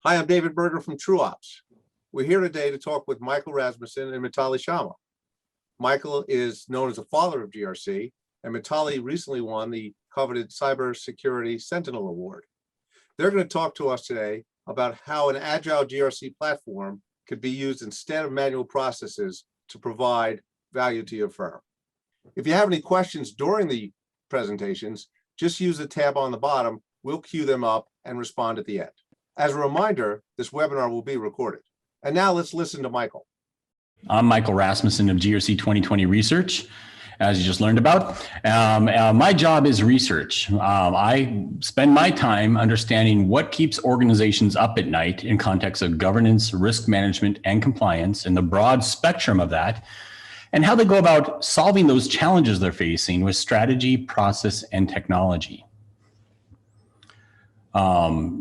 Hi, I'm David Berger from TruOps. We're here today to talk with Michael Rasmussen and Mitali Sharma. Michael is known as the father of GRC, and Mitali recently won the coveted Cybersecurity Sentinel Award. They're going to talk to us today about how an Agile GRC platform could be used instead of manual processes to provide value to your firm. If you have any questions during the presentations, just use the tab on the bottom. We'll queue them up and respond at the end. As a reminder, this webinar will be recorded. And now let's listen to Michael. I'm Michael Rasmussen of GRC 2020 Research, as you just learned about. My job is research. I spend my time understanding what keeps organizations up at night in context of governance, risk management, and compliance, and the broad spectrum of that, and how they go about solving those challenges they're facing with strategy, process, and technology.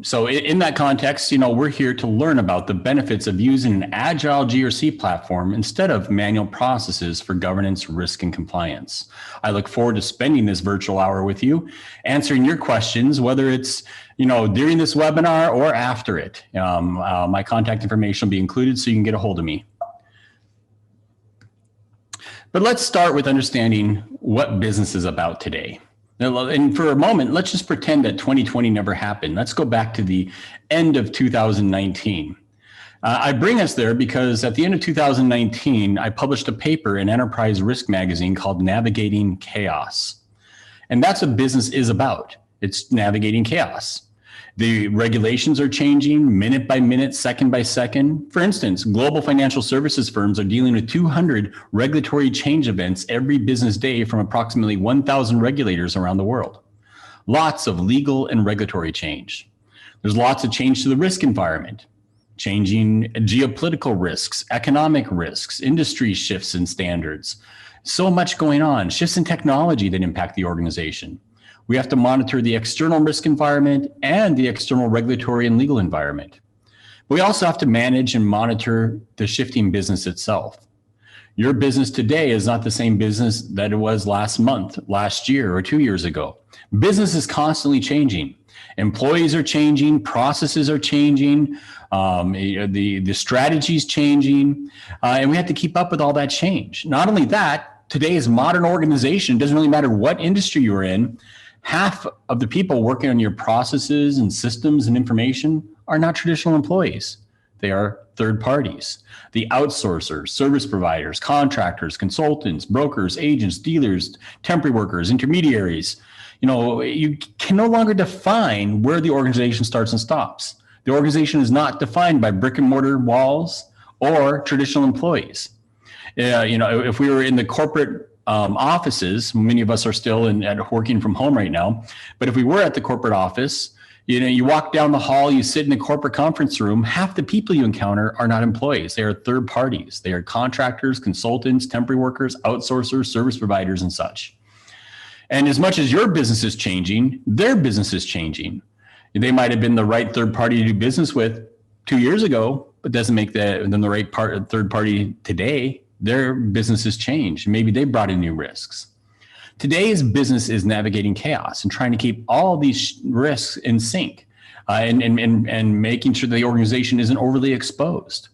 So in that context, we're here to learn about the benefits of using an Agile GRC platform instead of manual processes for governance, risk, and compliance. I look forward to spending this virtual hour with you, answering your questions, whether it's during this webinar or after it. My contact information will be included so you can get a hold of me. But let's start with understanding what business is about today. And for a moment, let's just pretend that 2020 never happened. Let's go back to the end of 2019. I bring us there because at the end of 2019, I published a paper in Enterprise Risk Magazine called Navigating Chaos. And that's what business is about. It's navigating chaos. The regulations are changing minute by minute, second by second. For instance, global financial services firms are dealing with 200 regulatory change events every business day from approximately 1,000 regulators around the world. Lots of legal and regulatory change. There's lots of change to the risk environment, changing geopolitical risks, economic risks, industry shifts in standards. So much going on, shifts in technology that impact the organization. We have to monitor the external risk environment and the external regulatory and legal environment. We also have to manage and monitor the shifting business itself. Your business today is not the same business that it was last month, last year, or 2 years ago. Business is constantly changing. Employees are changing, processes are changing, the strategy's changing, and we have to keep up with all that change. Not only that, today's modern organization, doesn't really matter what industry you're in, half of the people working on your processes and systems and information are not traditional employees. They are third parties. The outsourcers, service providers, contractors, consultants, brokers, agents, dealers, temporary workers, intermediaries. You can no longer define where the organization starts and stops. The organization is not defined by brick and mortar walls or traditional employees. If we were in the corporate offices, many of us are still working from home right now. But if we were at the corporate office, you walk down the hall, you sit in a corporate conference room, half the people you encounter are not employees. They are third parties. They are contractors, consultants, temporary workers, outsourcers, service providers, and such. And as much as your business is changing, their business is changing. They might have been the right third party to do business with 2 years ago, but doesn't make them the right third party today. Their business has changed. Maybe they brought in new risks. Today's business is navigating chaos and trying to keep all these risks in sync and making sure the organization isn't overly exposed.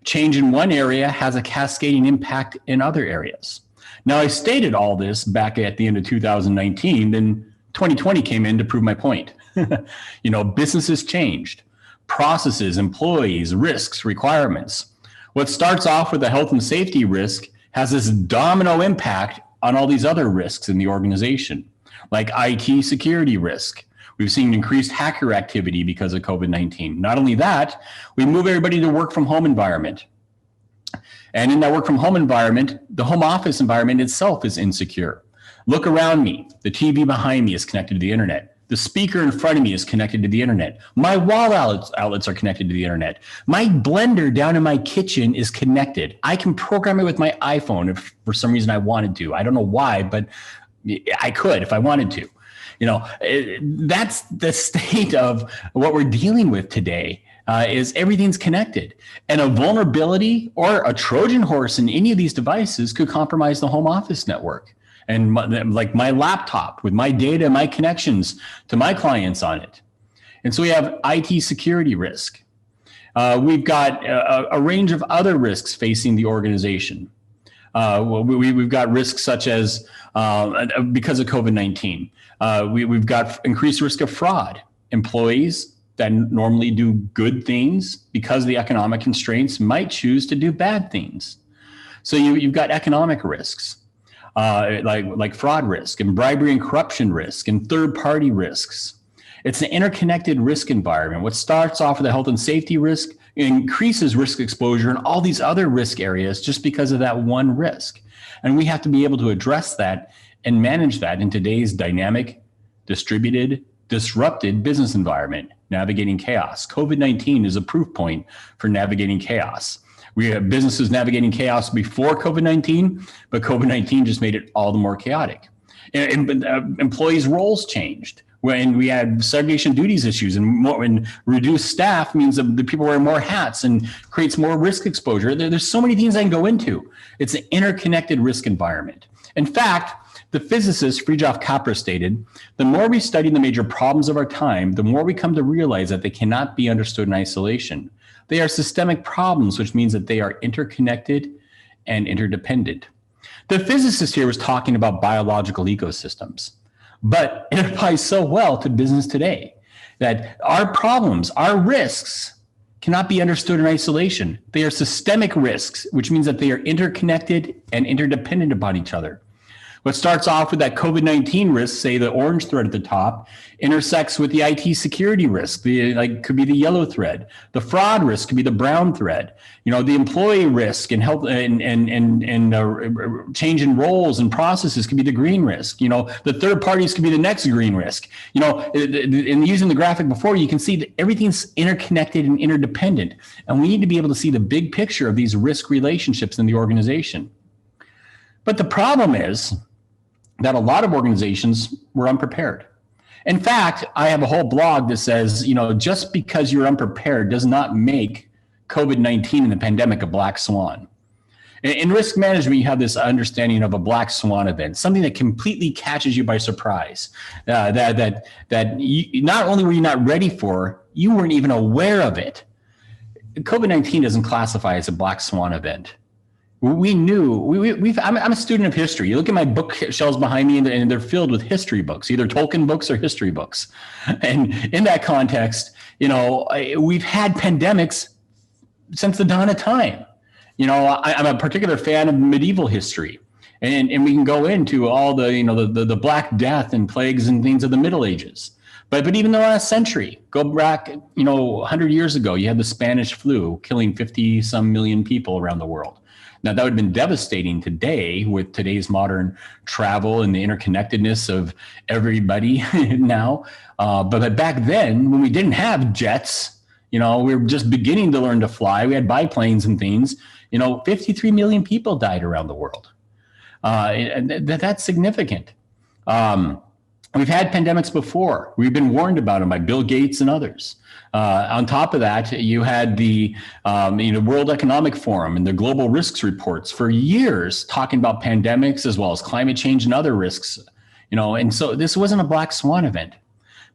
Change in one area has a cascading impact in other areas. Now, I stated all this back at the end of 2019, then 2020 came in to prove my point. Business has changed. Processes, employees, risks, requirements. What starts off with a health and safety risk has this domino impact on all these other risks in the organization, like IT security risk. We've seen increased hacker activity because of COVID-19. Not only that, we move everybody to work from home environment. And in that work from home environment, the home office environment itself is insecure. Look around me. The TV behind me is connected to the internet. The speaker in front of me is connected to the internet. My wall outlets are connected to the internet. My blender down in my kitchen is connected. I can program it with my iPhone if for some reason I wanted to. I don't know why, but I could if I wanted to. That's the state of what we're dealing with today. Is everything's connected, and a vulnerability or a Trojan horse in any of these devices could compromise the home office network. And my laptop with my data, my connections to my clients on it. And so we have IT security risk. We've got a range of other risks facing the organization. We've got risks such as, because of COVID-19, we've got increased risk of fraud. Employees that normally do good things because of the economic constraints might choose to do bad things. So you've got economic risks, like fraud risk and bribery and corruption risk and third-party risks. It's an interconnected risk environment. What starts off with a health and safety risk increases risk exposure in all these other risk areas just because of that one risk. And we have to be able to address that and manage that in today's dynamic, distributed, disrupted business environment, navigating chaos. COVID-19 is a proof point for navigating chaos. We have businesses navigating chaos before COVID-19, but COVID-19 just made it all the more chaotic. Employees' roles changed. When we had segregation duties issues and reduced staff means that the people wear more hats and creates more risk exposure. There's so many things I can go into. It's an interconnected risk environment. In fact, the physicist Fritjof Capra stated, the more we study the major problems of our time, the more we come to realize that they cannot be understood in isolation. They are systemic problems, which means that they are interconnected and interdependent. The physicist here was talking about biological ecosystems. But it applies so well to business today that our problems, our risks cannot be understood in isolation. They are systemic risks, which means that they are interconnected and interdependent upon each other. What starts off with that COVID-19 risk, say the orange thread at the top, intersects with the IT security risk, could be the yellow thread. The fraud risk could be the brown thread. The employee risk and health and change in roles and processes could be the green risk. The third parties could be the next green risk. In using the graphic before, you can see that everything's interconnected and interdependent. And we need to be able to see the big picture of these risk relationships in the organization. But the problem is that a lot of organizations were unprepared. In fact, I have a whole blog that says, just because you're unprepared does not make COVID-19 and the pandemic a black swan. In risk management, you have this understanding of a black swan event, something that completely catches you by surprise, that not only were you not ready for, you weren't even aware of it. COVID-19 doesn't classify as a black swan event. We knew, I'm a student of history. You look at my bookshelves behind me and they're filled with history books, either Tolkien books or history books. And in that context, we've had pandemics since the dawn of time. I'm a particular fan of medieval history. And we can go into all the Black Death and plagues and things of the Middle Ages. But even the last century, go back, 100 years ago, you had the Spanish flu killing 50 some million people around the world. Now, that would have been devastating today with today's modern travel and the interconnectedness of everybody now. But back then, when we didn't have jets, we were just beginning to learn to fly. We had biplanes and things. 53 million people died around the world. And that's significant. We've had pandemics before. We've been warned about them by Bill Gates and others. On top of that, you had the World Economic Forum and the global risks reports for years talking about pandemics as well as climate change and other risks. And so this wasn't a black swan event,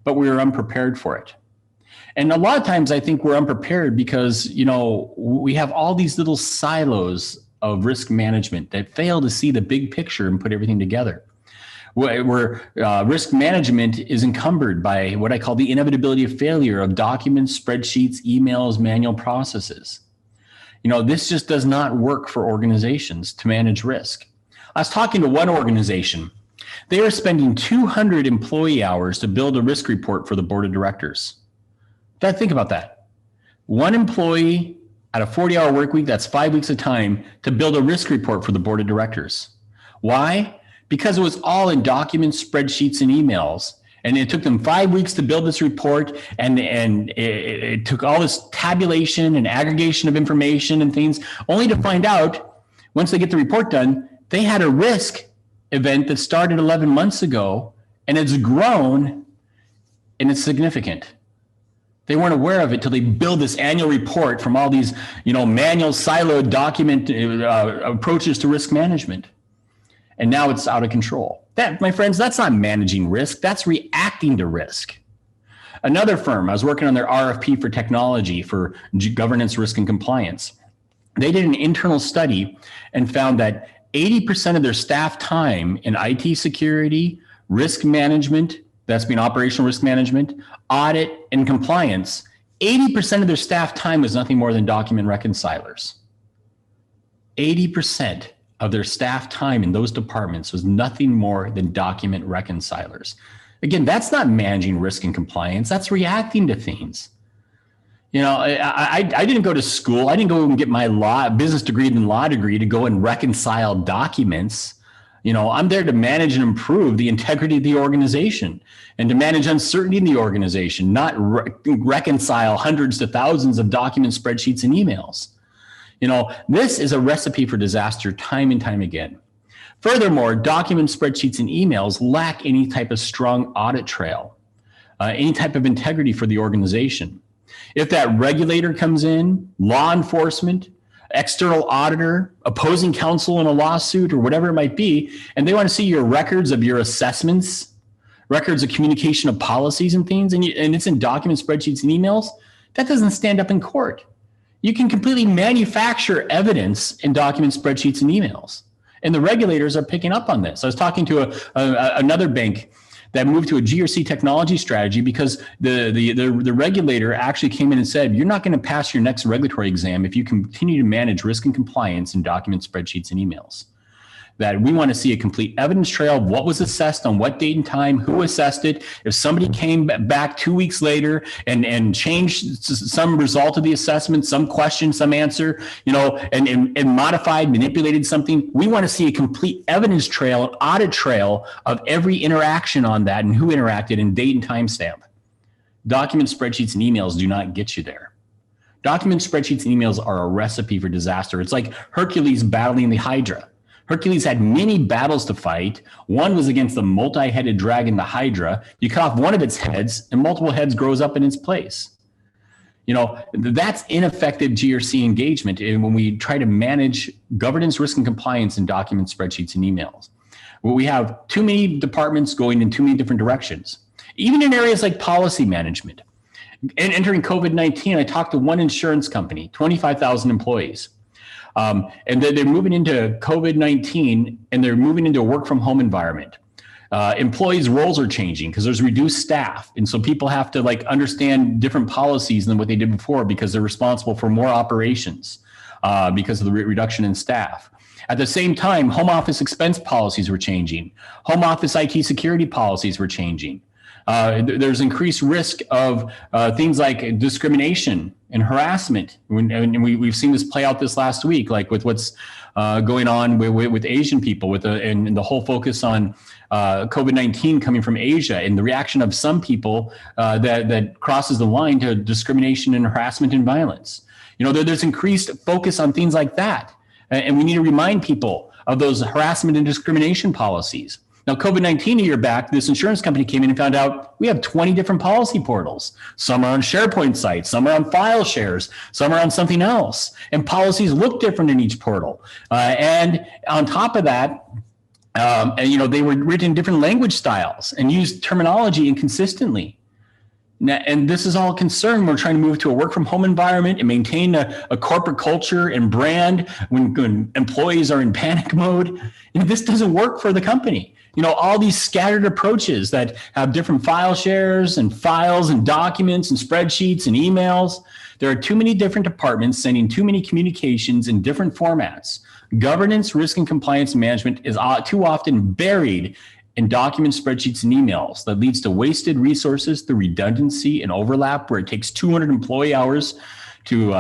but we were unprepared for it. And a lot of times I think we're unprepared because, we have all these little silos of risk management that fail to see the big picture and put everything together. Where risk management is encumbered by what I call the inevitability of failure of documents, spreadsheets, emails, manual processes. This just does not work for organizations to manage risk. I was talking to one organization. They are spending 200 employee hours to build a risk report for the board of directors. Think about that. One employee at a 40-hour work week, that's 5 weeks of time to build a risk report for the board of directors. Why? Because it was all in documents, spreadsheets, and emails. And it took them 5 weeks to build this report. And it took all this tabulation and aggregation of information and things, only to find out, once they get the report done, they had a risk event that started 11 months ago, and it's grown, and it's significant. They weren't aware of it till they build this annual report from all these, manual siloed document approaches to risk management. And now it's out of control. That, my friends, that's not managing risk. That's reacting to risk. Another firm, I was working on their RFP for technology for governance, risk, and compliance. They did an internal study and found that 80% of their staff time in IT security, risk management, that's being operational risk management, audit, and compliance, 80% of their staff time was nothing more than document reconcilers. 80% of their staff time in those departments was nothing more than document reconcilers. Again, that's not managing risk and compliance. That's reacting to things. You know, I didn't go to school. I didn't go and get my business degree and law degree to go and reconcile documents. You know, I'm there to manage and improve the integrity of the organization and to manage uncertainty in the organization, not reconcile hundreds to thousands of document spreadsheets and emails. You know, this is a recipe for disaster time and time again. Furthermore, document spreadsheets and emails lack any type of strong audit trail, any type of integrity for the organization. If that regulator comes in, law enforcement, external auditor, opposing counsel in a lawsuit or whatever it might be, and they want to see your records of your assessments, records of communication of policies and things, and it's in document spreadsheets and emails, that doesn't stand up in court. You can completely manufacture evidence in document spreadsheets and emails. And the regulators are picking up on this. I was talking to another bank that moved to a GRC technology strategy because the regulator actually came in and said, you're not going to pass your next regulatory exam if you continue to manage risk and compliance in document spreadsheets and emails. That we want to see a complete evidence trail of what was assessed on what date and time, who assessed it. If somebody came back 2 weeks later and changed some result of the assessment, some question, some answer, you know, and modified, manipulated something, we want to see a complete evidence trail, an audit trail of every interaction on that and who interacted and date and time stamp. Document spreadsheets and emails do not get you there. Document spreadsheets and emails are a recipe for disaster. It's like Hercules battling the Hydra. Hercules had many battles to fight. One was against the multi-headed dragon, the Hydra. You cut off one of its heads and multiple heads grows up in its place. You know, that's ineffective GRC engagement when we try to manage governance, risk, and compliance in document spreadsheets and emails. Well, we have too many departments going in too many different directions, even in areas like policy management. And entering COVID-19, I talked to one insurance company, 25,000 employees. And they're moving into COVID-19 and they're moving into a work from home environment. Employees' roles are changing because there's reduced staff. And so people have to understand different policies than what they did before because they're responsible for more operations because of the reduction in staff. At the same time, home office expense policies were changing. Home office IT security policies were changing. There's increased risk of things like discrimination and harassment. And we've seen this play out this last week, like with what's going on with Asian people, and the whole focus on COVID-19 coming from Asia and the reaction of some people that crosses the line to discrimination and harassment and violence. You know, there's increased focus on things like that. And we need to remind people of those harassment and discrimination policies. Now, COVID-19 a year back, this insurance company came in and found out we have 20 different policy portals. Some are on SharePoint sites, some are on file shares, some are on something else. And policies look different in each portal. And on top of that, they were written in different language styles and used terminology inconsistently. And this is all a concern. We're trying to move to a work from home environment and maintain a corporate culture and brand when employees are in panic mode. And this doesn't work for the company. You know, all these scattered approaches that have different file shares and files and documents and spreadsheets and emails. There are too many different departments sending too many communications in different formats. Governance, risk, and compliance management is too often buried in document spreadsheets and emails. That leads to wasted resources, the redundancy and overlap, where it takes 200 employee hours to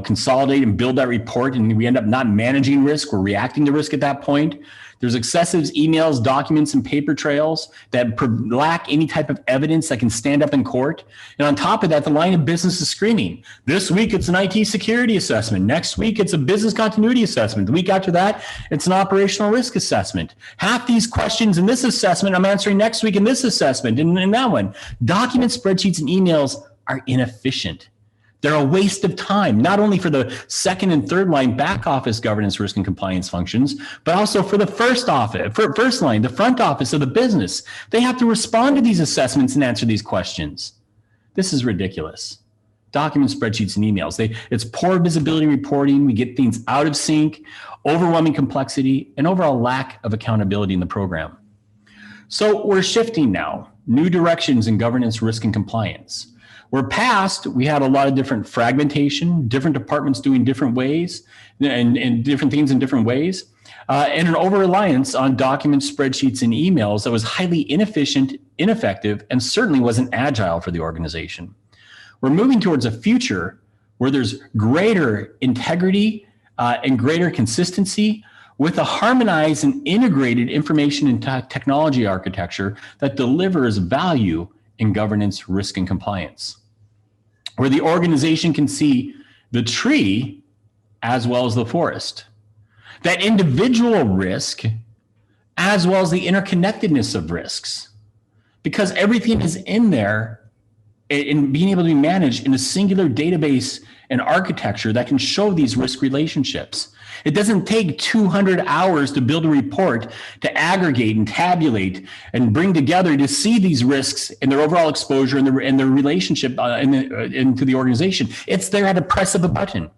consolidate and build that report, and we end up not managing risk or reacting to risk at that point. There's excessive emails, documents, and paper trails that lack any type of evidence that can stand up in court. And on top of that, the line of business is screaming. This week, it's an IT security assessment. Next week, it's a business continuity assessment. The week after that, it's an operational risk assessment. Half these questions in this assessment, I'm answering next week in this assessment and in that one. Document spreadsheets and emails are inefficient. They're a waste of time, not only for the second and third line back office governance, risk, and compliance functions, but also for the first line, the front office of the business. They have to respond to these assessments and answer these questions. This is ridiculous. Document spreadsheets and emails. It's poor visibility reporting. We get things out of sync, overwhelming complexity, and overall lack of accountability in the program. So we're shifting now, new directions in governance, risk, and compliance. Where past, we had a lot of different fragmentation, different departments doing different ways and different things in different ways, and an over-reliance on documents, spreadsheets, and emails that was highly inefficient, ineffective, and certainly wasn't agile for the organization. We're moving towards a future where there's greater integrity and greater consistency with a harmonized and integrated information and technology architecture that delivers value in governance, risk, and compliance, where the organization can see the tree as well as the forest, that individual risk as well as the interconnectedness of risks, because everything is in there in being able to be managed in a singular database and architecture that can show these risk relationships. It doesn't take 200 hours to build a report to aggregate and tabulate and bring together to see these risks and their overall exposure and their relationship into the organization. It's there at a press of a button.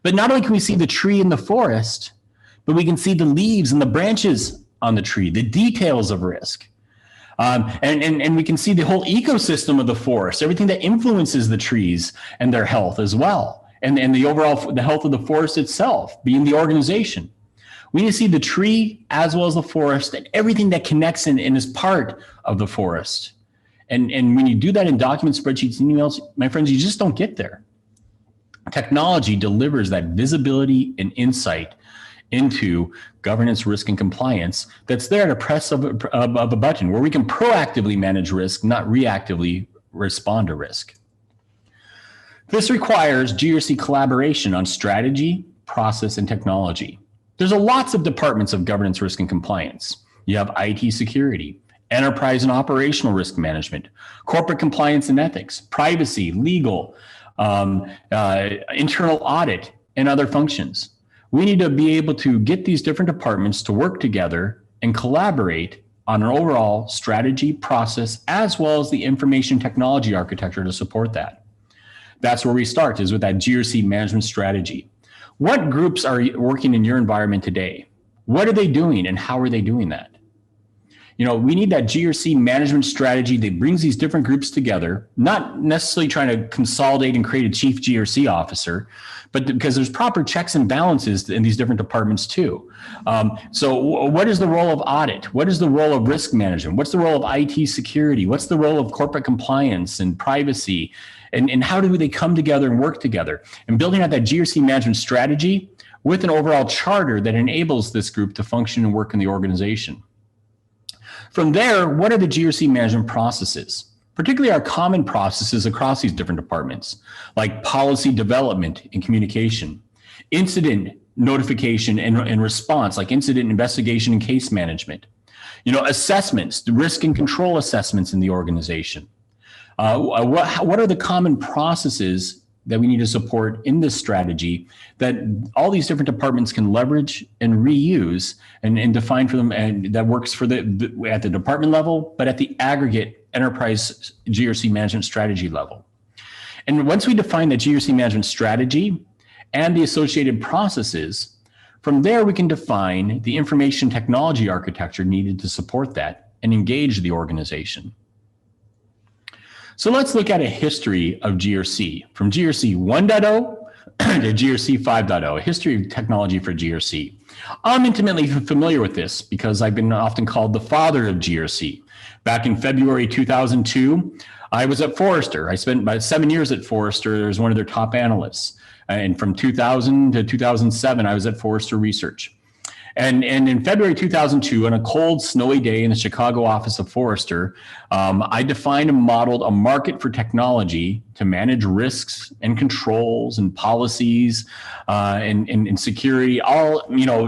But not only can we see the tree in the forest, but we can see the leaves and the branches on the tree, the details of risk. And we can see the whole ecosystem of the forest, everything that influences the trees and their health as well. And the overall, the health of the forest itself, being the organization. We need to see the tree as well as the forest and everything that connects and is part of the forest. And when you do that in documents, spreadsheets, and emails, my friends, you just don't get there. Technology delivers that visibility and insight into governance, risk, and compliance that's there at a press of a button, where we can proactively manage risk, not reactively respond to risk. This requires GRC collaboration on strategy, process, and technology. There's lots of departments of governance, risk, and compliance. You have IT security, enterprise and operational risk management, corporate compliance and ethics, privacy, legal, internal audit, and other functions. We need to be able to get these different departments to work together and collaborate on an overall strategy, process, as well as the information technology architecture to support that. That's where we start, is with that GRC management strategy. What groups are working in your environment today? What are they doing and how are they doing that? You know, we need that GRC management strategy that brings these different groups together, not necessarily trying to consolidate and create a chief GRC officer, but because there's proper checks and balances in these different departments too. So what is the role of audit? What is the role of risk management? What's the role of IT security? What's the role of corporate compliance and privacy? And how do they come together and work together? And building out that GRC management strategy with an overall charter that enables this group to function and work in the organization. From there, what are the GRC management processes? Particularly our common processes across these different departments, like policy development and communication, incident notification and response, like incident investigation and case management, assessments, the risk and control assessments in the organization. What are the common processes that we need to support in this strategy that all these different departments can leverage and reuse and define for them, and that works for at the department level, but at the aggregate enterprise GRC management strategy level. And once we define the GRC management strategy and the associated processes, from there we can define the information technology architecture needed to support that and engage the organization. So let's look at a history of GRC, from GRC 1.0 to GRC 5.0, a history of technology for GRC. I'm intimately familiar with this because I've been often called the father of GRC. Back in February 2002, I was at Forrester. I spent about 7 years at Forrester as one of their top analysts. And from 2000 to 2007, I was at Forrester Research. And in February 2002, on a cold, snowy day in the Chicago office of Forrester, I defined and modeled a market for technology to manage risks and controls and policies and security,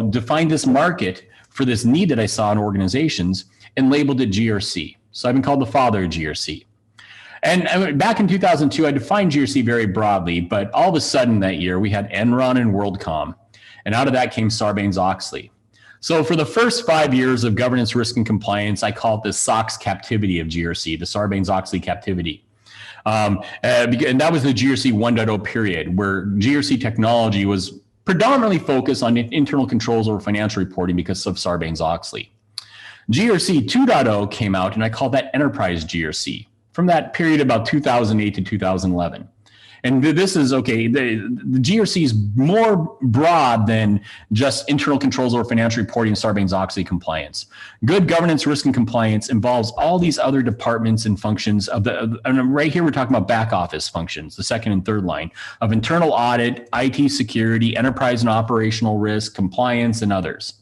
defined this market for this need that I saw in organizations and labeled it GRC. So I've been called the father of GRC. And back in 2002, I defined GRC very broadly, but all of a sudden that year, we had Enron and WorldCom. And out of that came Sarbanes-Oxley. So for the first 5 years of governance, risk, and compliance, I call it the SOX captivity of GRC, the Sarbanes-Oxley captivity. And that was the GRC 1.0 period, where GRC technology was predominantly focused on internal controls over financial reporting because of Sarbanes-Oxley. GRC 2.0 came out, and I call that enterprise GRC from that period about 2008 to 2011. And this is, okay, the GRC is more broad than just internal controls over financial reporting and Sarbanes-Oxley compliance. Good governance, risk, and compliance involves all these other departments and functions and right here we're talking about back office functions, the second and third line of internal audit, IT security, enterprise and operational risk, compliance, and others.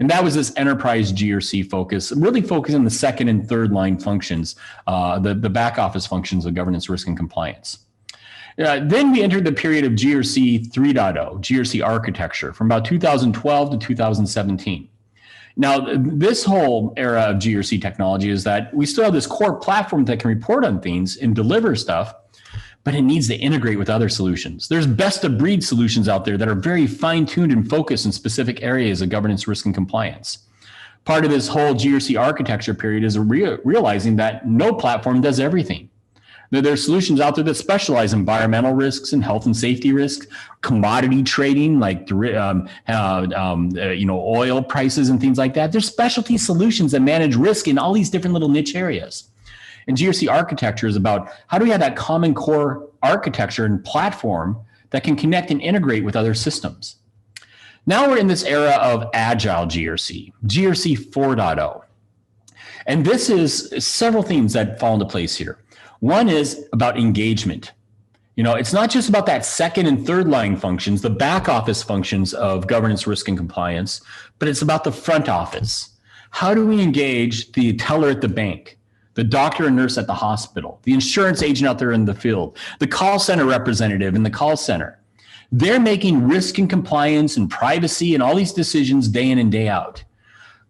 And that was this enterprise GRC focus, really focusing on the second and third line functions, the back office functions of governance, risk, and compliance. Then we entered the period of GRC 3.0, GRC architecture, from about 2012 to 2017. Now, this whole era of GRC technology is that we still have this core platform that can report on things and deliver stuff, but it needs to integrate with other solutions. There's best of breed solutions out there that are very fine-tuned and focused in specific areas of governance, risk, and compliance. Part of this whole GRC architecture period is realizing that no platform does everything. There are solutions out there that specialize in environmental risks and health and safety risks, commodity trading, like oil prices and things like that. There's specialty solutions that manage risk in all these different little niche areas. And GRC architecture is about how do we have that common core architecture and platform that can connect and integrate with other systems. Now we're in this era of Agile GRC, GRC 4.0. And this is several things that fall into place here. One is about engagement. It's not just about that second and third line functions, the back office functions of governance, risk, and compliance, but it's about the front office. How do we engage the teller at the bank, the doctor and nurse at the hospital, the insurance agent out there in the field, the call center representative in the call center? They're making risk and compliance and privacy and all these decisions day in and day out.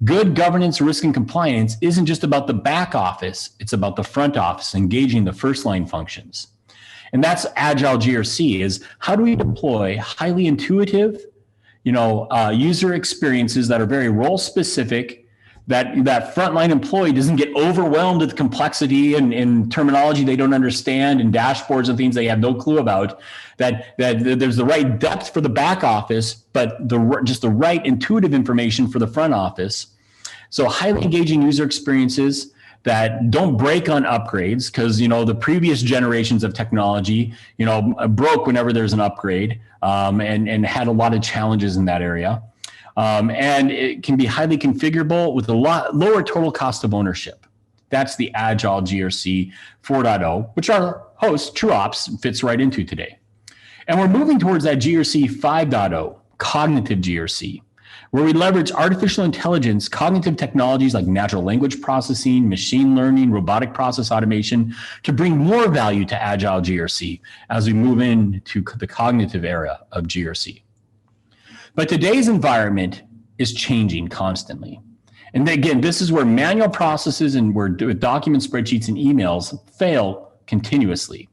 Good governance, risk, and compliance isn't just about the back office, it's about the front office, engaging the first line functions. And that's Agile GRC, is how do we deploy highly intuitive, user experiences that are very role specific, that frontline employee doesn't get overwhelmed with complexity and terminology they don't understand and dashboards and things they have no clue about, that there's the right depth for the back office, but just the right intuitive information for the front office. So highly engaging user experiences that don't break on upgrades, because the previous generations of technology broke whenever there's an upgrade, and had a lot of challenges in that area. And it can be highly configurable with a lot lower total cost of ownership. That's the Agile GRC 4.0, which our host, TruOps, fits right into today. And we're moving towards that GRC 5.0, cognitive GRC, where we leverage artificial intelligence, cognitive technologies like natural language processing, machine learning, robotic process automation to bring more value to Agile GRC as we move into the cognitive era of GRC. But today's environment is changing constantly. And again, this is where manual processes and where document spreadsheets and emails fail continuously.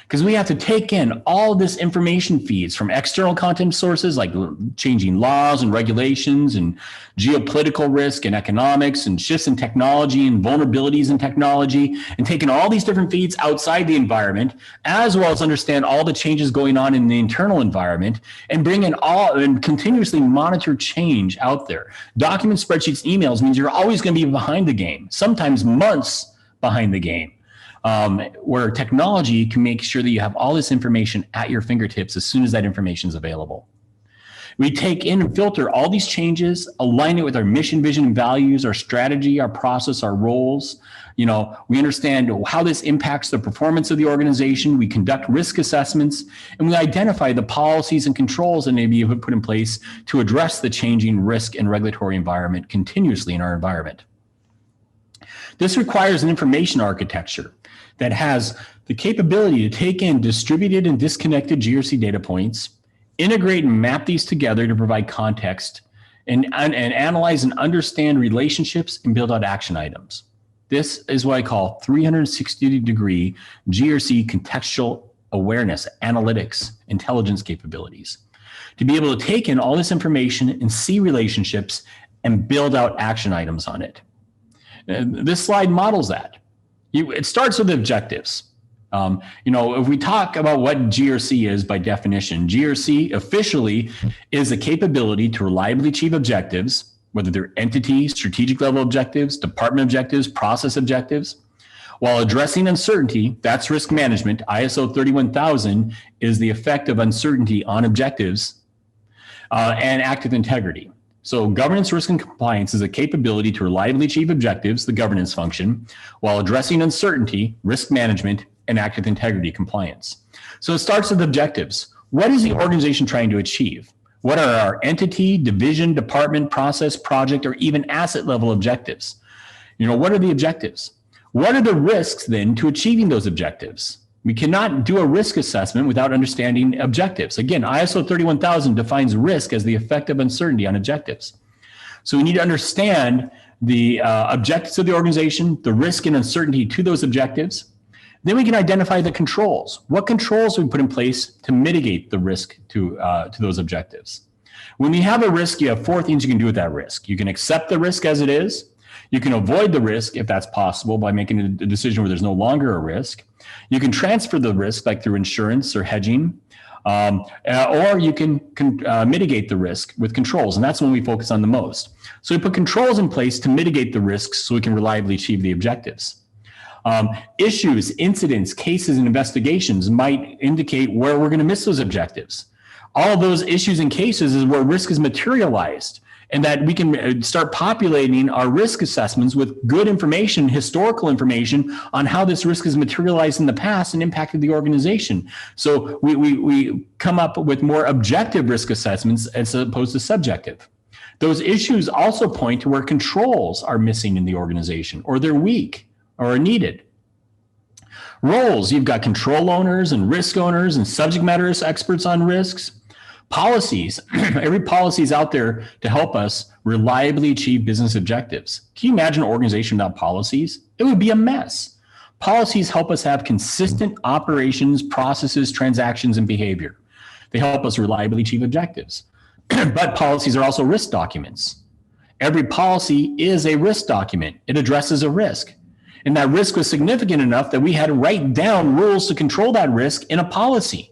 Because we have to take in all this information feeds from external content sources like changing laws and regulations and geopolitical risk and economics and shifts in technology and vulnerabilities in technology, and taking all these different feeds outside the environment, as well as understand all the changes going on in the internal environment, and bring in all and continuously monitor change out there. Document spreadsheets, emails means you're always going to be behind the game, sometimes months behind the game. Where technology can make sure that you have all this information at your fingertips as soon as that information is available. We take in and filter all these changes, align it with our mission, vision, and values, our strategy, our process, our roles. We understand how this impacts the performance of the organization. We conduct risk assessments, and we identify the policies and controls that may be put in place to address the changing risk and regulatory environment continuously in our environment. This requires an information architecture that has the capability to take in distributed and disconnected GRC data points, integrate and map these together to provide context, and analyze and understand relationships and build out action items. This is what I call 360-degree GRC contextual awareness, analytics, intelligence capabilities. To be able to take in all this information and see relationships and build out action items on it. This slide models that. It starts with objectives. If we talk about what GRC is by definition, GRC officially is a capability to reliably achieve objectives, whether they're entity, strategic level objectives, department objectives, process objectives, while addressing uncertainty. That's risk management. ISO 31000 is the effect of uncertainty on objectives, and act with integrity. So governance, risk, and compliance is a capability to reliably achieve objectives, the governance function, while addressing uncertainty, risk management, and act with integrity, compliance. So it starts with objectives. What is the organization trying to achieve? What are our entity, division, department, process, project, or even asset level objectives? What are the objectives? What are the risks then to achieving those objectives? We cannot do a risk assessment without understanding objectives. Again, ISO 31000 defines risk as the effect of uncertainty on objectives. So we need to understand the objectives of the organization, the risk and uncertainty to those objectives. Then we can identify the controls. What controls we put in place to mitigate the risk to those objectives? When you have a risk, you have four things you can do with that risk. You can accept the risk as it is. You can avoid the risk if that's possible by making a decision where there's no longer a risk. You can transfer the risk like through insurance or hedging, or you can mitigate the risk with controls, and that's when we focus on the most. So we put controls in place to mitigate the risks so we can reliably achieve the objectives. Issues, incidents, cases, and investigations might indicate where we're going to miss those objectives. All of those issues and cases is where risk is materialized, and that we can start populating our risk assessments with good information, historical information on how this risk has materialized in the past and impacted the organization. So we come up with more objective risk assessments as opposed to subjective. Those issues also point to where controls are missing in the organization, or they're weak or are needed. Roles, you've got control owners and risk owners and subject matter experts on risks. Policies, every policy is out there to help us reliably achieve business objectives. Can you imagine an organization without policies? It would be a mess. Policies help us have consistent operations, processes, transactions, and behavior. They help us reliably achieve objectives. But policies are also risk documents. Every policy is a risk document. It addresses a risk. And that risk was significant enough that we had to write down rules to control that risk in a policy.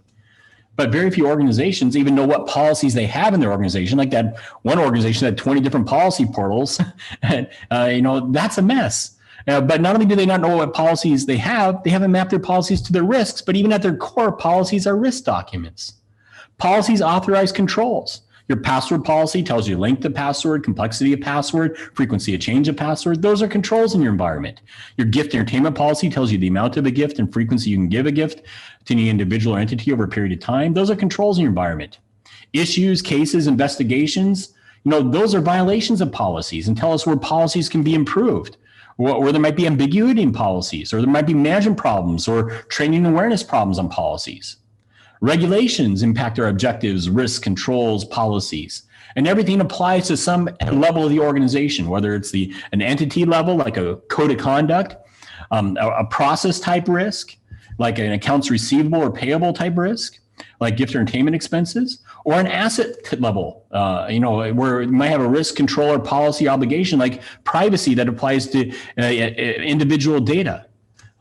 But very few organizations even know what policies they have in their organization. Like that one organization had 20 different policy portals. And, that's a mess. But not only do they not know what policies they haven't mapped their policies to their risks, but even at their core, policies are risk documents. Policies authorize controls. Your password policy tells you length of password, complexity of password, frequency of change of password. Those are controls in your environment. Your gift entertainment policy tells you the amount of a gift and frequency you can give a gift to any individual or entity over a period of time. Those are controls in your environment. Issues, cases, investigations, those are violations of policies and tell us where policies can be improved, or there might be ambiguity in policies, or there might be management problems or training and awareness problems on policies. Regulations impact our objectives, risks, controls, policies, and everything applies to some level of the organization, whether it's an entity level, like a code of conduct, a process type risk, like an accounts receivable or payable type risk, like gift or entertainment expenses, or an asset level, where you might have a risk control or policy obligation, like privacy that applies to individual data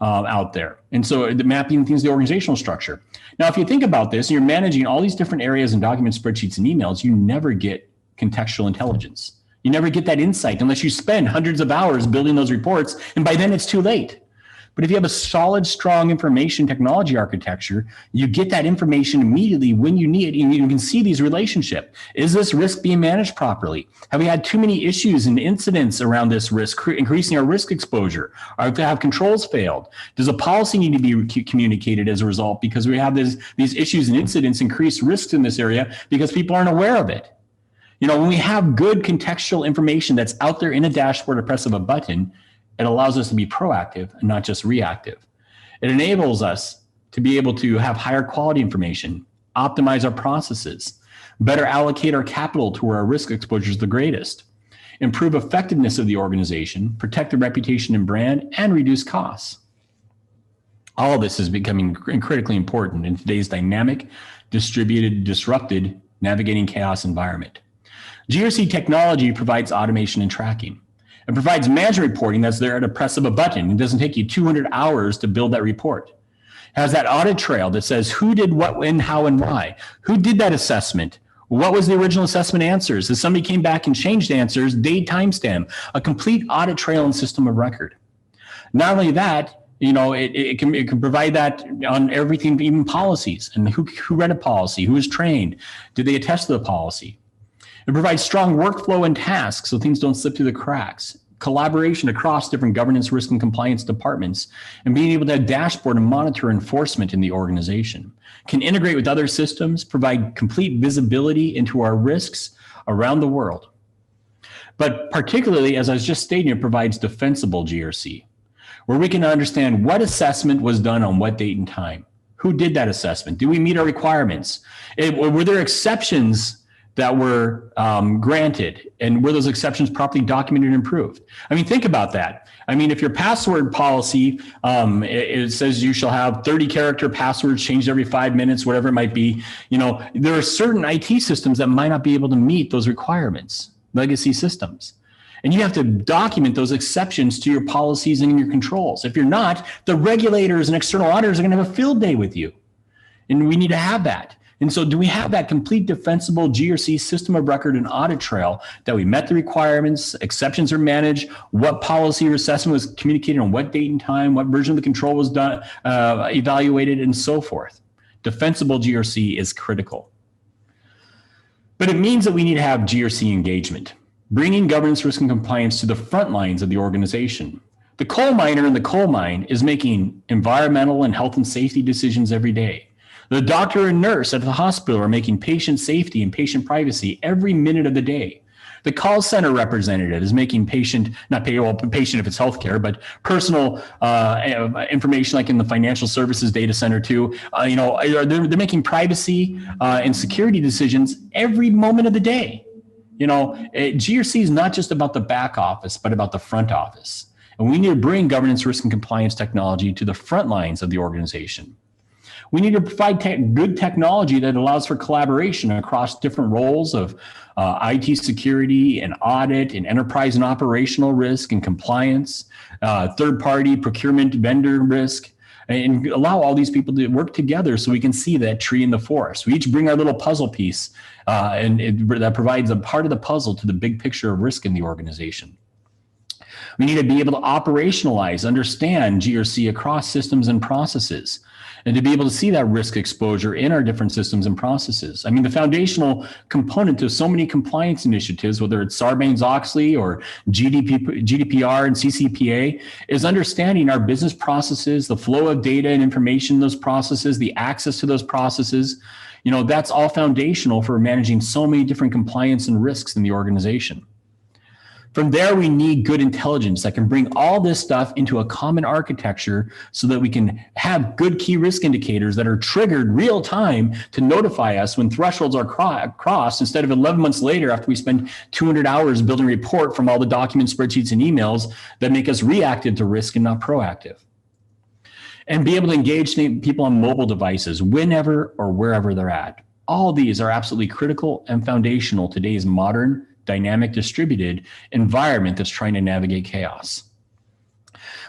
out there. And so the mapping things, the organizational structure. Now, if you think about this, you're managing all these different areas in documents, spreadsheets, and emails, you never get contextual intelligence. You never get that insight unless you spend hundreds of hours building those reports, and by then it's too late. But if you have a solid, strong information technology architecture, you get that information immediately when you need it, and you can see these relationships. Is this risk being managed properly? Have we had too many issues and incidents around this risk, increasing our risk exposure? Or have controls failed? Does a policy need to be communicated as a result because we have these issues and incidents, increased risks in this area because people aren't aware of it? When we have good contextual information that's out there in a dashboard or press of a button, it allows us to be proactive and not just reactive. It enables us to be able to have higher quality information, optimize our processes, better allocate our capital to where our risk exposure is the greatest, improve effectiveness of the organization, protect the reputation and brand, and reduce costs. All of this is becoming critically important in today's dynamic, distributed, disrupted, navigating chaos environment. GRC technology provides automation and tracking. It provides management reporting that's there at a press of a button. It doesn't take you 200 hours to build that report. Has that audit trail that says who did what, when, how, and why. Who did that assessment? What was the original assessment answers? If somebody came back and changed answers, date, timestamp, a complete audit trail and system of record. Not only that, it can provide that on everything, even policies, and who read a policy, who was trained, did they attest to the policy? It provides strong workflow and tasks so things don't slip through the cracks. Collaboration across different governance, risk, and compliance departments, and being able to have dashboard and monitor enforcement in the organization. Can integrate with other systems, provide complete visibility into our risks around the world. But particularly, as I was just stating, it provides defensible GRC, where we can understand what assessment was done on what date and time. Who did that assessment? Do we meet our requirements? Were there exceptions that were granted, and were those exceptions properly documented and improved? I mean, think about that. I mean, if your password policy, it says you shall have 30-character passwords changed every 5 minutes, whatever it might be, there are certain IT systems that might not be able to meet those requirements, legacy systems. And you have to document those exceptions to your policies and your controls. If you're not, the regulators and external auditors are going to have a field day with you. And we need to have that. And so do we have that complete defensible GRC system of record and audit trail that we met the requirements, exceptions are managed, what policy or assessment was communicated on what date and time, what version of the control was done, evaluated, and so forth. Defensible GRC is critical. But it means that we need to have GRC engagement, bringing governance, risk, and compliance to the front lines of the organization. The coal miner in the coal mine is making environmental and health and safety decisions every day. The doctor and nurse at the hospital are making patient safety and patient privacy every minute of the day. The call center representative is making patient if it's healthcare, but personal information, like in the financial services data center too. They're making privacy and security decisions every moment of the day. GRC is not just about the back office, but about the front office. And we need to bring governance, risk, and compliance technology to the front lines of the organization. We need to provide good technology that allows for collaboration across different roles of IT security and audit and enterprise and operational risk and compliance, third-party procurement vendor risk, and allow all these people to work together so we can see that tree in the forest. We each bring our little puzzle piece that provides a part of the puzzle to the big picture of risk in the organization. We need to be able to operationalize, understand GRC across systems and processes, and to be able to see that risk exposure in our different systems and processes. I mean, the foundational component to so many compliance initiatives, whether it's Sarbanes-Oxley or GDPR and CCPA, is understanding our business processes, the flow of data and information in those processes, the access to those processes. That's all foundational for managing so many different compliance and risks in the organization. From there, we need good intelligence that can bring all this stuff into a common architecture so that we can have good key risk indicators that are triggered real time to notify us when thresholds are crossed, instead of 11 months later after we spend 200 hours building a report from all the documents, spreadsheets, and emails that make us reactive to risk and not proactive. And be able to engage people on mobile devices whenever or wherever they're at. All these are absolutely critical and foundational to today's modern, dynamic, distributed environment that's trying to navigate chaos.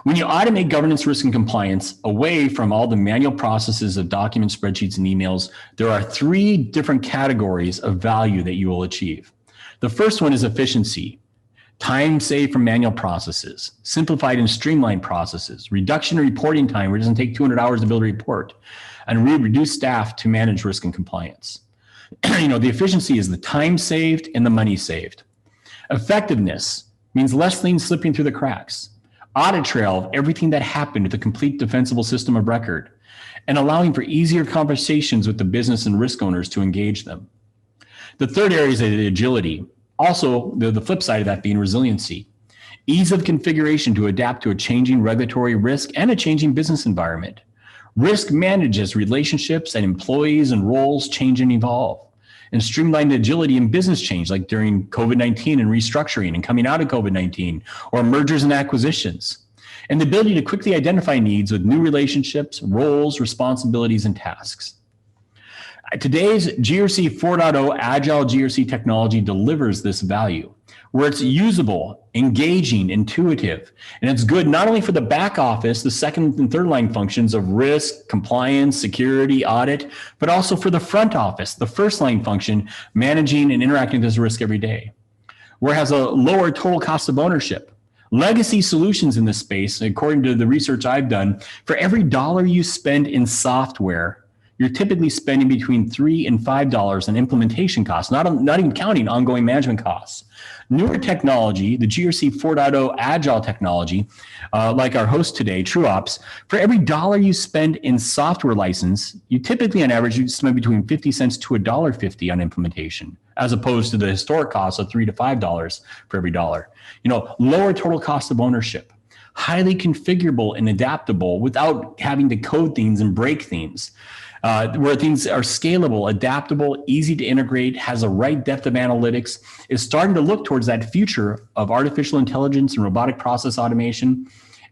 When you automate governance, risk, and compliance away from all the manual processes of documents, spreadsheets, and emails, there are 3 different categories of value that you will achieve. The first one is efficiency. Time saved from manual processes, simplified and streamlined processes, reduction in reporting time where it doesn't take 200 hours to build a report, and reduce staff to manage risk and compliance. The efficiency is the time saved and the money saved. Effectiveness means less things slipping through the cracks. Audit trail of everything that happened with a complete defensible system of record, and allowing for easier conversations with the business and risk owners to engage them. The third area is agility. Also, the flip side of that being resiliency. Ease of configuration to adapt to a changing regulatory risk and a changing business environment. Risk manages relationships and employees and roles change and evolve, and streamlined agility in business change, like during COVID-19 and restructuring and coming out of COVID-19, or mergers and acquisitions, and the ability to quickly identify needs with new relationships, roles, responsibilities, and tasks. Today's GRC 4.0 Agile GRC technology delivers this value. where it's usable, engaging, intuitive. And it's good not only for the back office, the second and third line functions of risk, compliance, security, audit, but also for the front office, the first line function, managing and interacting with this risk every day. Where it has a lower total cost of ownership. Legacy solutions in this space, according to the research I've done, for every dollar you spend in software, you're typically spending between $3 and $5 in implementation costs, not even counting ongoing management costs. Newer technology, the GRC 4.0 Agile technology, like our host today, TruOps, for every dollar you spend in software license, you typically on average you spend between 50 cents to $1.50 on implementation, as opposed to the historic cost of $3 to $5 for every dollar. Lower total cost of ownership, highly configurable and adaptable without having to code things and break things. Where things are scalable, adaptable, easy to integrate, has a right depth of analytics, is starting to look towards that future of artificial intelligence and robotic process automation,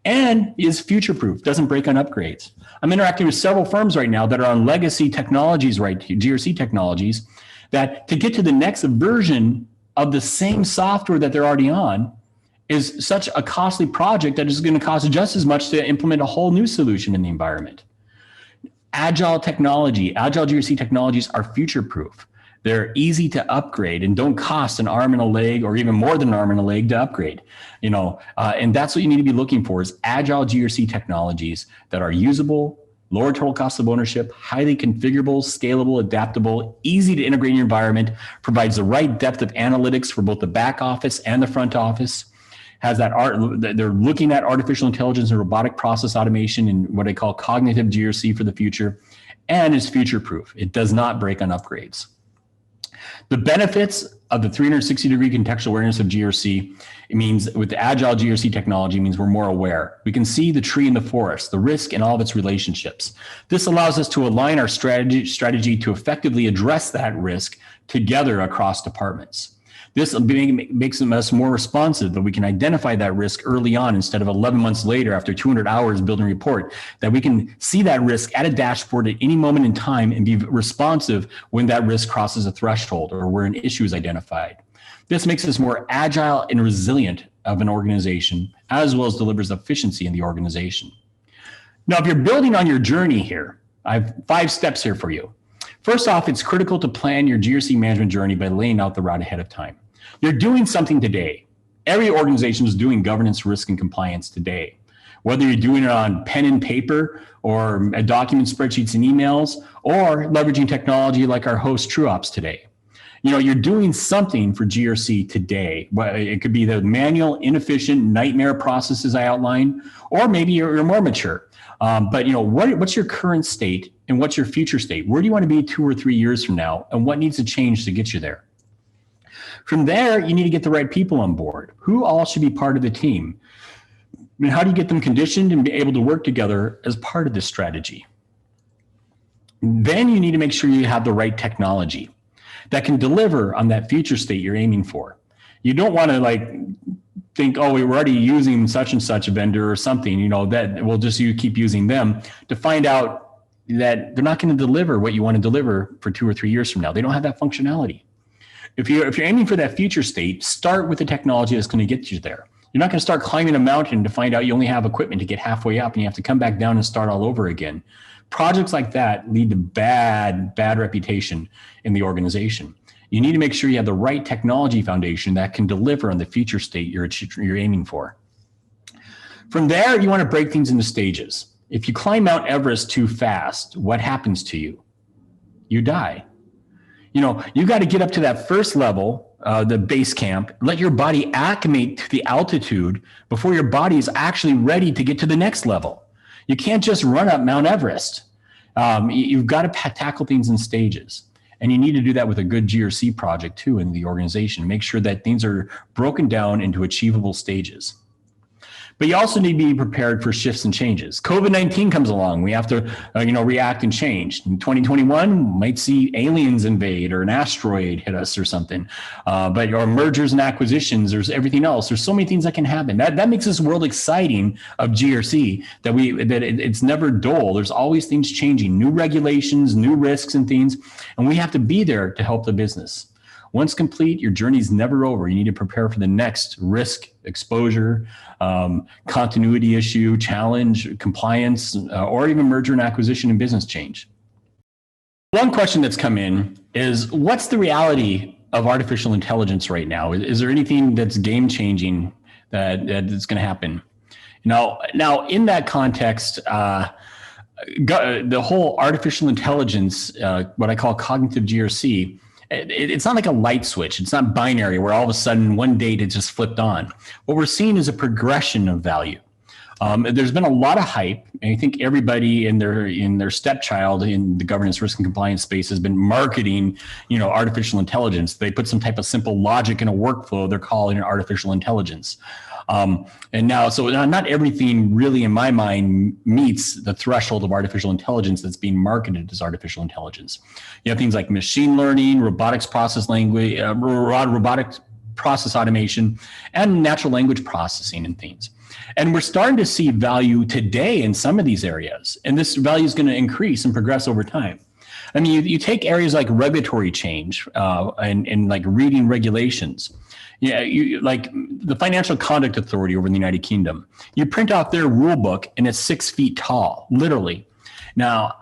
and is future-proof, doesn't break on upgrades. I'm interacting with several firms right now that are on legacy technologies, right, GRC technologies, that to get to the next version of the same software that they're already on is such a costly project that is going to cost just as much to implement a whole new solution in the environment. Agile technology, Agile GRC technologies are future-proof. They're easy to upgrade and don't cost an arm and a leg or even more than an arm and a leg to upgrade. And that's what you need to be looking for is Agile GRC technologies that are usable, lower total cost of ownership, highly configurable, scalable, adaptable, easy to integrate in your environment, provides the right depth of analytics for both the back office and the front office, has that they're looking at artificial intelligence and robotic process automation and what I call cognitive GRC for the future, and is future-proof. It does not break on upgrades. The benefits of the 360-degree contextual awareness of GRC, it means with the Agile GRC technology means we're more aware. We can see the tree in the forest, the risk and all of its relationships. This allows us to align our strategy to effectively address that risk together across departments. This makes us more responsive, that we can identify that risk early on instead of 11 months later after 200 hours building a report, that we can see that risk at a dashboard at any moment in time and be responsive when that risk crosses a threshold or where an issue is identified. This makes us more agile and resilient of an organization, as well as delivers efficiency in the organization. Now, if you're building on your journey here, I have 5 steps here for you. First off, it's critical to plan your GRC management journey by laying out the route ahead of time. You're doing something today. Every organization is doing governance, risk, and compliance today. Whether you're doing it on pen and paper or document spreadsheets and emails, or leveraging technology like our host TruOps today. You're doing something for GRC today. It could be the manual, inefficient, nightmare processes I outlined, or maybe you're more mature. But what's your current state and what's your future state? Where do you want to be 2 or 3 years from now? And what needs to change to get you there? From there, you need to get the right people on board. Who all should be part of the team? How do you get them conditioned and be able to work together as part of this strategy? Then you need to make sure you have the right technology that can deliver on that future state you're aiming for. You don't want to think, oh, we're already using such and such a vendor or something, that we'll just keep using them, to find out that they're not going to deliver what you want to deliver for 2 or 3 years from now. They don't have that functionality. If you're aiming for that future state, start with the technology that's going to get you there. You're not going to start climbing a mountain to find out you only have equipment to get halfway up and you have to come back down and start all over again. Projects like that lead to bad reputation in the organization. You need to make sure you have the right technology foundation that can deliver on the future state you're aiming for. From there, you want to break things into stages. If you climb Mount Everest too fast, what happens to you? You die. You got to get up to that first level, the base camp, let your body acclimate to the altitude before your body is actually ready to get to the next level. You can't just run up Mount Everest. You've got to tackle things in stages. And you need to do that with a good GRC project too in the organization. Make sure that things are broken down into achievable stages. But you also need to be prepared for shifts and changes. COVID-19 comes along. We have to, react and change. In 2021, might see aliens invade or an asteroid hit us or something. But your mergers and acquisitions, there's everything else. There's so many things that can happen. That makes this world exciting of GRC, that it's never dull. There's always things changing, new regulations, new risks and things, and we have to be there to help the business. Once complete, your journey's never over. You need to prepare for the next risk, exposure, continuity issue, challenge, compliance, or even merger and acquisition and business change. One question that's come in is, what's the reality of artificial intelligence right now? Is there anything that's game changing that is going to happen? Now, in that context, the whole artificial intelligence, what I call cognitive GRC, it's not like a light switch. It's not binary where all of a sudden one date it just flipped on. What we're seeing is a progression of value. There's been a lot of hype, and I think everybody in their stepchild in the governance, risk, and compliance space has been marketing, artificial intelligence. They put some type of simple logic in a workflow. They're calling it artificial intelligence. And now, so not everything really, in my mind, meets the threshold of artificial intelligence that's being marketed as artificial intelligence. You have things like machine learning, robotics process language, robotics process automation, and natural language processing and things. And we're starting to see value today in some of these areas, and this value is going to increase and progress over time. I mean, you take areas like regulatory change and like reading regulations. Yeah, like the Financial Conduct Authority over in the United Kingdom. You print out their rule book and it's 6 feet tall, literally. Now,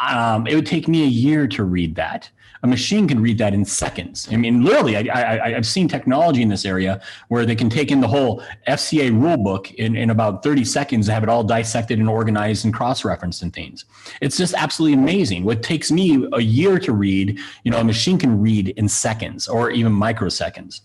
it would take me a year to read that. A machine can read that in seconds. I mean, literally, I've seen technology in this area where they can take in the whole FCA rule book in about 30 seconds, have it all dissected and organized and cross-referenced and things. It's just absolutely amazing. What takes me a year to read, a machine can read in seconds or even microseconds.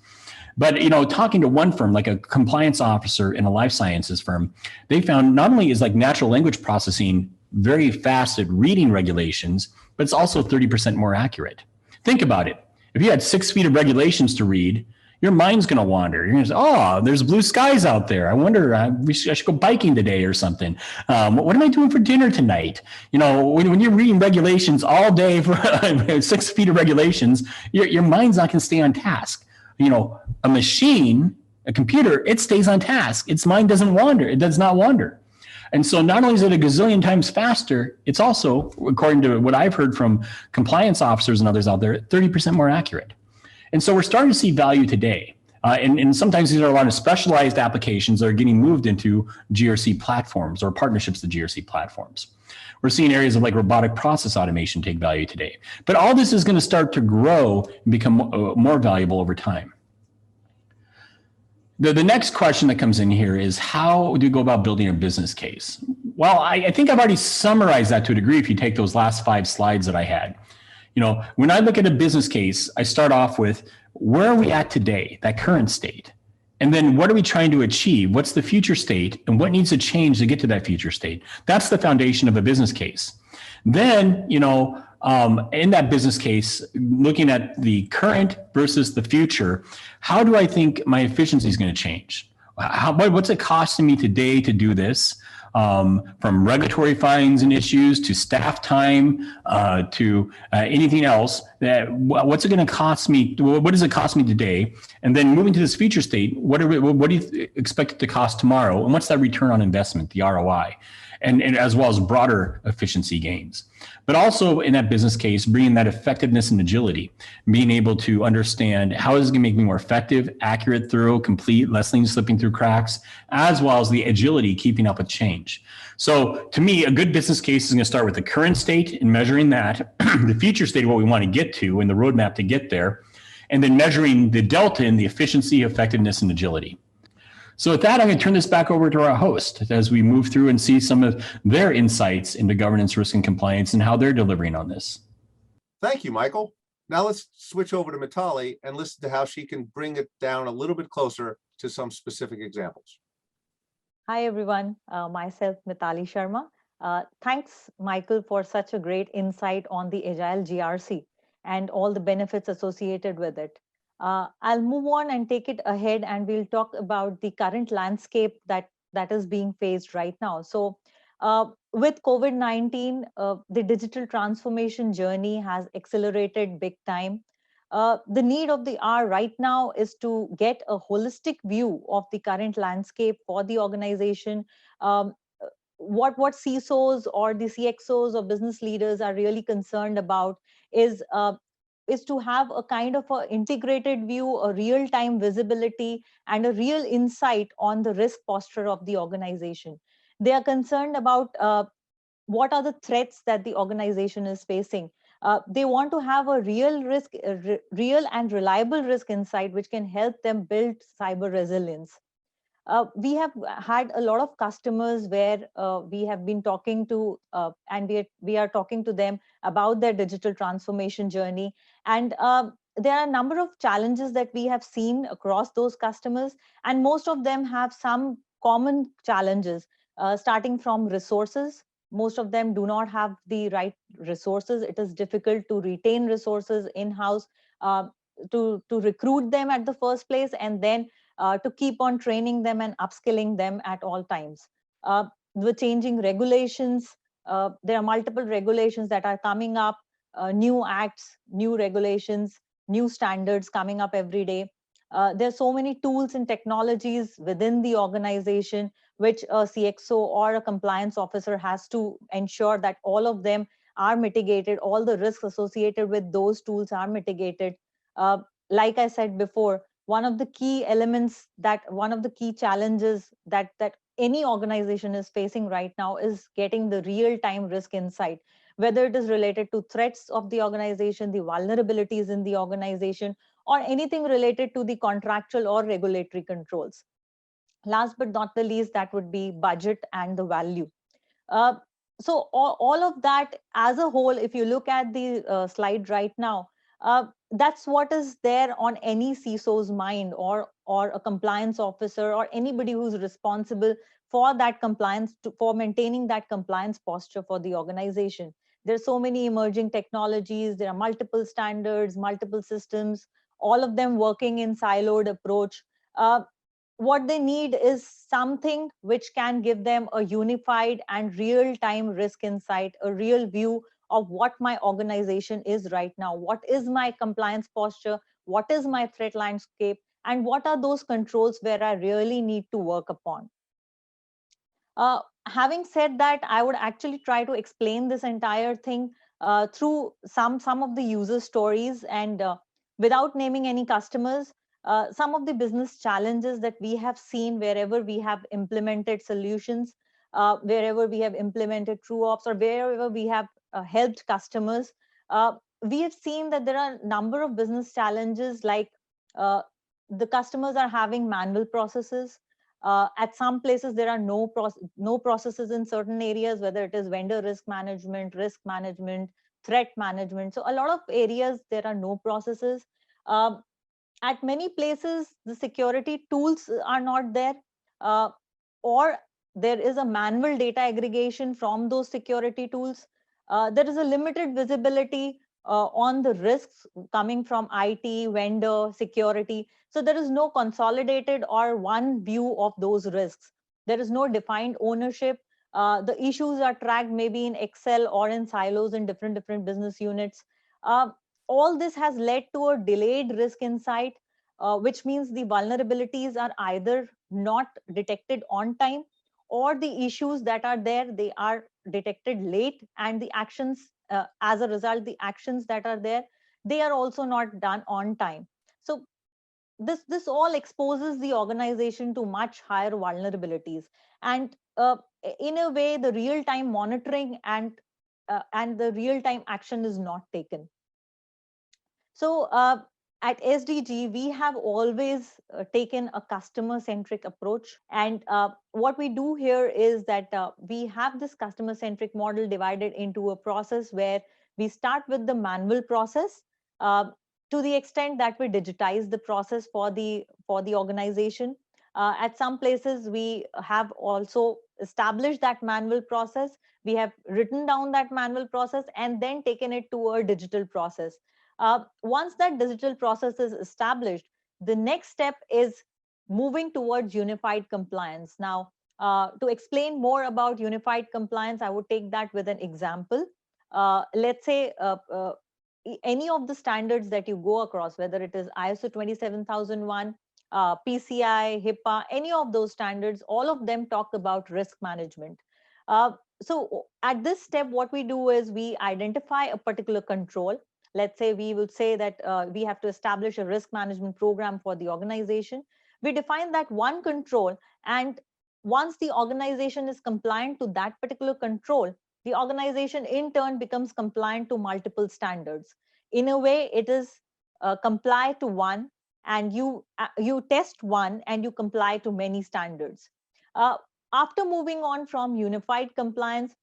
But, talking to one firm, like a compliance officer in a life sciences firm, they found not only is like natural language processing very fast at reading regulations, but it's also 30% more accurate. Think about it. If you had 6 feet of regulations to read, your mind's going to wander. You're going to say, oh, there's blue skies out there. I wonder, I should go biking today or something. What am I doing for dinner tonight? When you're reading regulations all day for 6 feet of regulations, your mind's not going to stay on task. A machine, a computer, it stays on task. Its mind doesn't wander. It does not wander. And so not only is it a gazillion times faster, it's also, according to what I've heard from compliance officers and others out there, 30% more accurate. And so we're starting to see value today. And sometimes these are a lot of specialized applications that are getting moved into GRC platforms or partnerships to GRC platforms. We're seeing areas of like robotic process automation take value today. But all this is going to start to grow and become more valuable over time. The next question that comes in here is, how do you go about building a business case? Well, I think I've already summarized that to a degree if you take those last 5 slides that I had. When I look at a business case, I start off with, where are we at today, that current state? And then what are we trying to achieve? What's the future state? And what needs to change to get to that future state? That's the foundation of a business case. Then, in that business case, looking at the current versus the future, how do I think my efficiency is going to change? What's it costing me today to do this? From regulatory fines and issues to staff time to anything else. What's it going to cost me? What does it cost me today? And then moving to this future state, what do you expect it to cost tomorrow? And what's that return on investment, the ROI? And as well as broader efficiency gains. But also in that business case, bringing that effectiveness and agility, being able to understand how is it going to make me more effective, accurate, thorough, complete, less things slipping through cracks, as well as the agility, keeping up with change. So to me, a good business case is going to start with the current state and measuring that, the future state of what we want to get to and the roadmap to get there, and then measuring the delta in the efficiency, effectiveness, and agility. So with that, I'm going to turn this back over to our host as we move through and see some of their insights into governance, risk, and compliance and how they're delivering on this. Thank you, Michael. Now let's switch over to Mitali and listen to how she can bring it down a little bit closer to some specific examples. Hi, everyone. Myself, Mitali Sharma. Thanks, Michael, for such a great insight on the Agile GRC and all the benefits associated with it. I'll move on and take it ahead, and we'll talk about the current landscape that is being faced right now. So with COVID-19, the digital transformation journey has accelerated big time. The need of the hour right now is to get a holistic view of the current landscape for the organization. What CISOs or the CXOs or business leaders are really concerned about is is to have a kind of a integrated view, a real-time visibility, and a real insight on the risk posture of the organization. They are concerned about what are the threats that the organization is facing. They want to have a real risk, real and reliable risk insight, which can help them build cyber resilience. We have had a lot of customers where we have been talking to, and we are talking to them about their digital transformation journey. And there are a number of challenges that we have seen across those customers, and most of them have some common challenges, starting from resources. Most of them do not have the right resources. It is difficult to retain resources in-house, to recruit them at the first place, and then to keep on training them and upskilling them at all times. The changing regulations, there are multiple regulations that are coming up, new acts, new regulations, new standards coming up every day. There's so many tools and technologies within the organization, which a CXO or a compliance officer has to ensure that all of them are mitigated, all the risks associated with those tools are mitigated. Like I said before, one of the key elements, that one of the key challenges that any organization is facing right now is getting the real-time risk insight, whether it is related to threats of the organization, the vulnerabilities in the organization, or anything related to the contractual or regulatory controls. Last but not the least, that would be budget and the value. Uh, so all of that as a whole, if you look at the slide right now, that's what is there on any CISO's mind, or a compliance officer, or anybody who's responsible for that compliance, for maintaining that compliance posture for the organization. There's so many emerging technologies. There are multiple standards, multiple systems, all of them working in siloed approach. What they need is something which can give them a unified and real-time risk insight, a real view of what my organization is right now. What is my compliance posture? What is my threat landscape? And what are those controls where I really need to work upon? Having said that, I would actually try to explain this entire thing through some of the user stories, and without naming any customers, some of the business challenges that we have seen wherever we have implemented solutions, wherever we have implemented TruOps, or wherever we have helped customers. We have seen that there are a number of business challenges, like the customers are having manual processes. At some places, there are no processes in certain areas, whether it is vendor risk management, threat management. So a lot of areas, there are no processes. At many places, the security tools are not there, or there is a manual data aggregation from those security tools. There is a limited visibility on the risks coming from IT, vendor, security. So there is no consolidated or one view of those risks. There is no defined ownership. The issues are tracked maybe in Excel or in silos in different business units. All this has led to a delayed risk insight, which means the vulnerabilities are either not detected on time, or the issues that are there, they are detected late, and the actions, as a result, the actions that are there, they are also not done on time. So this all exposes the organization to much higher vulnerabilities, and in a way, the real-time monitoring and the real-time action is not taken. So at SDG, we have always taken a customer-centric approach. And what we do here is that we have this customer-centric model divided into a process where we start with the manual process, to the extent that we digitize the process for the organization. At some places, we have also established that manual process. We have written down that manual process and then taken it to a digital process. Once that digital process is established, the next step is moving towards unified compliance. Now, to explain more about unified compliance, I would take that with an example. Let's say any of the standards that you go across, whether it is ISO 27001, PCI, HIPAA, any of those standards, all of them talk about risk management. So at this step, what we do is we identify a particular control. let's say we will say that we have to establish a risk management program for the organization. We define that one control, and once the organization is compliant to that particular control, the organization in turn becomes compliant to multiple standards. In a way, it is comply to one, and you test one and you comply to many standards. After moving on from unified compliance,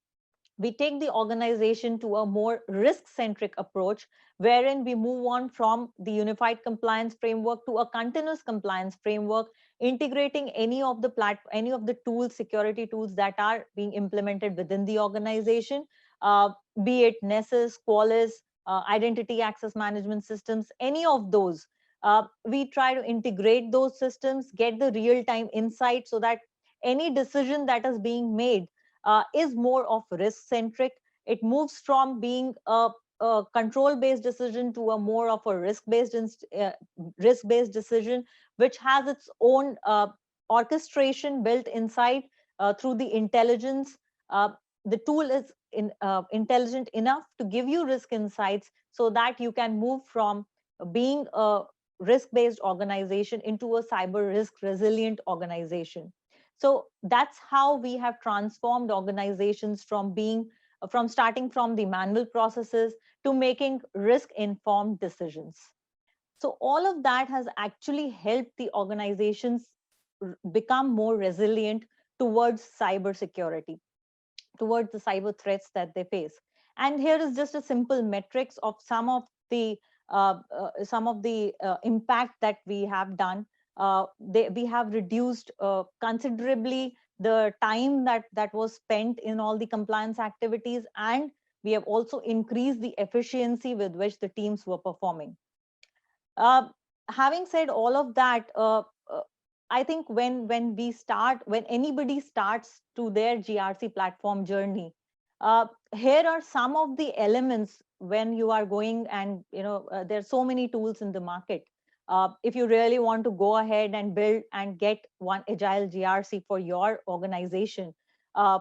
we take the organization to a more risk-centric approach, wherein we move on from the unified compliance framework to a continuous compliance framework, integrating any of the tools, security tools that are being implemented within the organization, be it Nessus, Qualys, identity access management systems, any of those. We try to integrate those systems, get the real-time insight so that any decision that is being made is more of risk-centric. It moves from being a control-based decision to a more of a risk-based decision, which has its own orchestration built inside through the intelligence. The tool is intelligent enough to give you risk insights so that you can move from being a risk-based organization into a cyber risk resilient organization. So that's how we have transformed organizations from starting from the manual processes to making risk informed decisions. So all of that has actually helped the organizations become more resilient towards cybersecurity, towards the cyber threats that they face. And here is just a simple metrics of some of the impact that we have done. We have reduced considerably the time that was spent in all the compliance activities, and we have also increased the efficiency with which the teams were performing. Having said all of that, I think when anybody starts to their GRC platform journey, here are some of the elements when you are going, and there are so many tools in the market. If you really want to go ahead and build and get one agile GRC for your organization,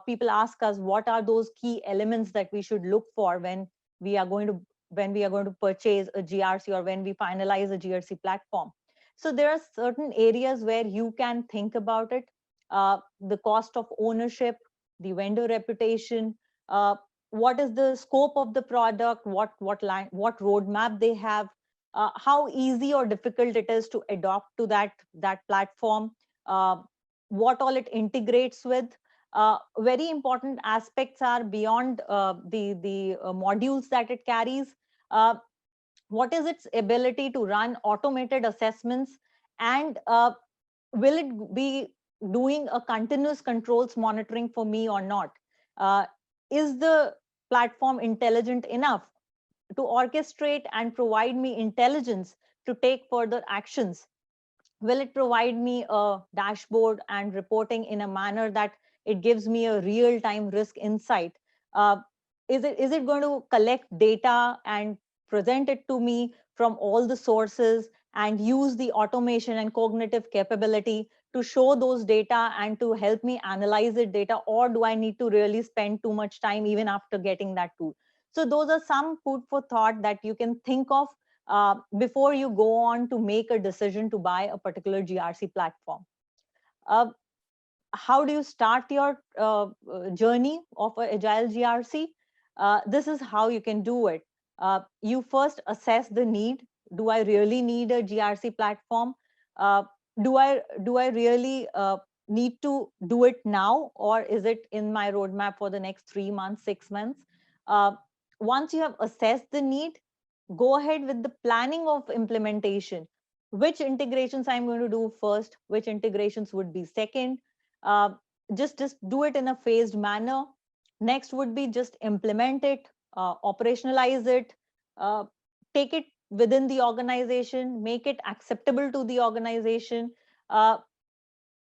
people ask us what are those key elements that we should look for when we are going to purchase a GRC or when we finalize a GRC platform. So there are certain areas where you can think about it. The cost of ownership, the vendor reputation, what is the scope of the product, what roadmap they have, how easy or difficult it is to adopt to that platform, what all it integrates with. Very important aspects are beyond the modules that it carries. What is its ability to run automated assessments, and will it be doing a continuous controls monitoring for me or not? Is the platform intelligent enough to orchestrate and provide me intelligence to take further actions? Will it provide me a dashboard and reporting in a manner that it gives me a real-time risk insight? Is it going to collect data and present it to me from all the sources and use the automation and cognitive capability to show those data and to help me analyze the data, or do I need to really spend too much time even after getting that tool? So those are some food for thought that you can think of before you go on to make a decision to buy a particular GRC platform. How do you start your journey of an agile GRC? This is how you can do it. You first assess the need. Do I really need a GRC platform? Do I really need to do it now, or is it in my roadmap for the next 3 months, 6 months? Once you have assessed the need, go ahead with the planning of implementation. Which integrations I'm going to do first, which integrations would be second. Just do it in a phased manner. Next would be just implement it, operationalize it, take it within the organization, make it acceptable to the organization.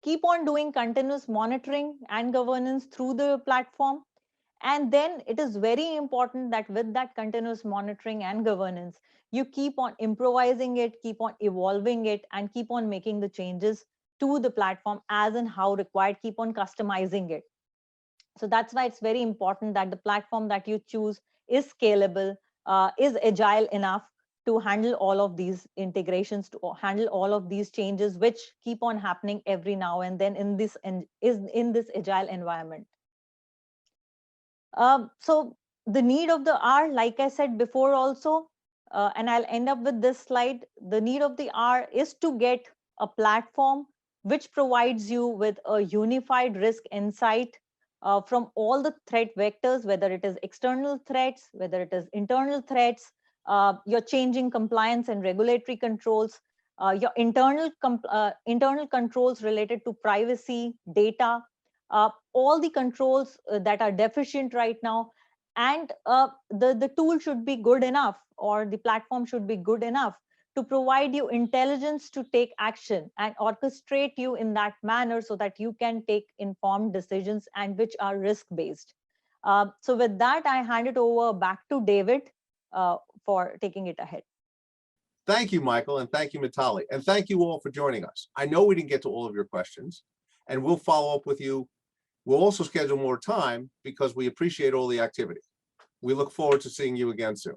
Keep on doing continuous monitoring and governance through the platform. And then it is very important that with that continuous monitoring and governance, you keep on improvising it, keep on evolving it, and keep on making the changes to the platform as and how required, keep on customizing it. So that's why it's very important that the platform that you choose is scalable, is agile enough to handle all of these integrations, to handle all of these changes, which keep on happening every now and then in this agile environment. So the need of the hour, like I said before also, and I'll end up with this slide, the need of the hour is to get a platform which provides you with a unified risk insight from all the threat vectors, whether it is external threats, whether it is internal threats, your changing compliance and regulatory controls, your internal controls related to privacy, data, all the controls that are deficient right now. And the tool should be good enough, or the platform should be good enough to provide you intelligence to take action and orchestrate you in that manner so that you can take informed decisions and which are risk-based. So with that, I hand it over back to David for taking it ahead. Thank you, Michael, and thank you, Mitali. And thank you all for joining us. I know we didn't get to all of your questions, and we'll follow up with you. We'll also schedule more time because we appreciate all the activity. We look forward to seeing you again soon.